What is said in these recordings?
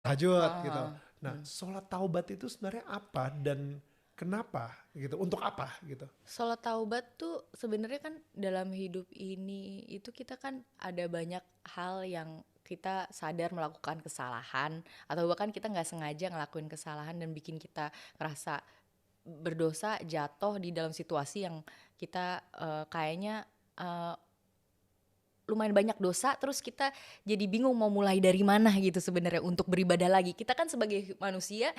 tahajud gitu. Heeh. Nah, sholat taubat itu sebenarnya apa dan kenapa gitu? Untuk apa gitu? Sholat taubat tuh sebenarnya kan dalam hidup ini itu kita kan ada banyak hal yang kita sadar melakukan kesalahan atau bahkan kita nggak sengaja ngelakuin kesalahan dan bikin kita ngerasa berdosa, jatuh di dalam situasi yang kita kayaknya eh, lumayan banyak dosa, terus kita jadi bingung mau mulai dari mana gitu sebenarnya untuk beribadah lagi. Kita kan sebagai manusia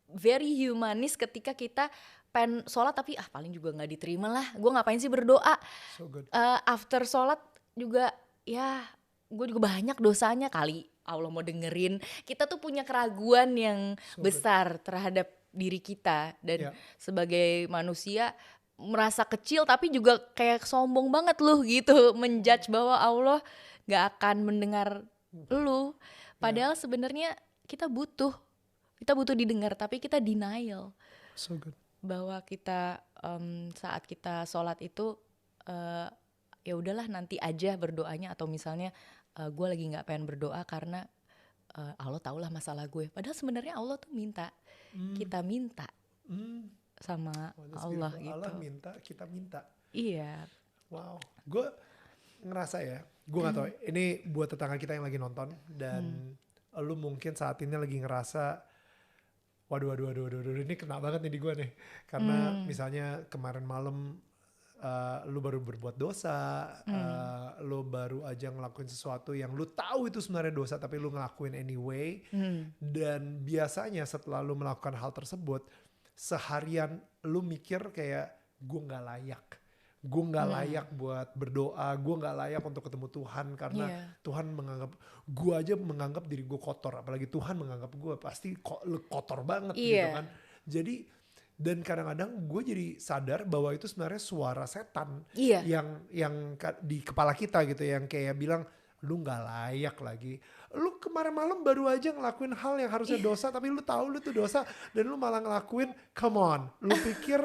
very humanis ketika kita pengen sholat tapi paling juga nggak diterima lah, gue ngapain sih berdoa. So good. After sholat juga ya gue juga banyak dosanya, kali Allah mau dengerin. Kita tuh punya keraguan yang So good. besar terhadap diri kita, dan Ya, sebagai manusia merasa kecil tapi juga kayak sombong banget lu gitu menjudge bahwa Allah gak akan mendengar lu, ya, padahal sebenarnya kita butuh didengar tapi kita denial so good. bahwa kita saat kita sholat itu eh, ya udahlah nanti aja berdoanya, atau misalnya gue lagi nggak pengen berdoa karena Allah tahulah masalah gue, padahal sebenarnya Allah tuh minta Hmm, kita minta hmm. sama Oh, that's Allah beautiful. Allah gitu. minta, kita minta. Iya. Wow, gue ngerasa ya, gue nggak tahu. Ini buat tetangga kita yang lagi nonton dan lu mungkin saat ini lagi ngerasa, waduh, waduh, waduh, waduh, waduh, ini kena banget nih di gue nih. Karena misalnya kemarin malam lu baru berbuat dosa, lu baru aja ngelakuin sesuatu yang lu tahu itu sebenarnya dosa tapi lu ngelakuin anyway. Dan biasanya setelah lu melakukan hal tersebut, seharian lu mikir kayak gue nggak layak buat berdoa, gue nggak layak untuk ketemu Tuhan karena Iya. Tuhan menganggap gue aja menganggap diri gue kotor, apalagi Tuhan menganggap gue pasti lu kotor banget gitu Iya. kan. Jadi dan kadang-kadang gue jadi sadar bahwa itu sebenarnya suara setan Iya. yang di kepala kita gitu, yang kayak bilang lu nggak layak lagi. Lu kemarin malam baru aja ngelakuin hal yang harusnya dosa tapi lu tahu lu tuh dosa dan lu malah ngelakuin. Come on, lu pikir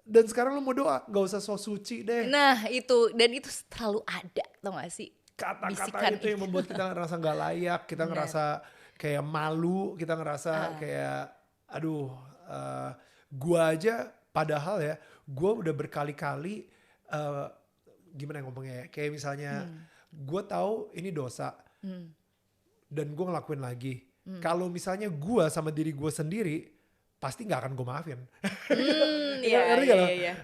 dan sekarang lu mau doa, gak usah so suci deh. Nah itu, dan itu terlalu ada, tau gak sih, Kata-kata bisikan itu yang membuat kita ngerasa gak layak, kita Benar. ngerasa kayak malu, kita ngerasa kayak aduh, gua aja padahal ya, gua udah berkali-kali eh, gimana ngomongnya ya, kayak misalnya gua tahu ini dosa dan gua ngelakuin lagi. Kalau misalnya gua sama diri gua sendiri, pasti nggak akan gue maafin. Iya, Ngerti iya, gak lo? iya, iya.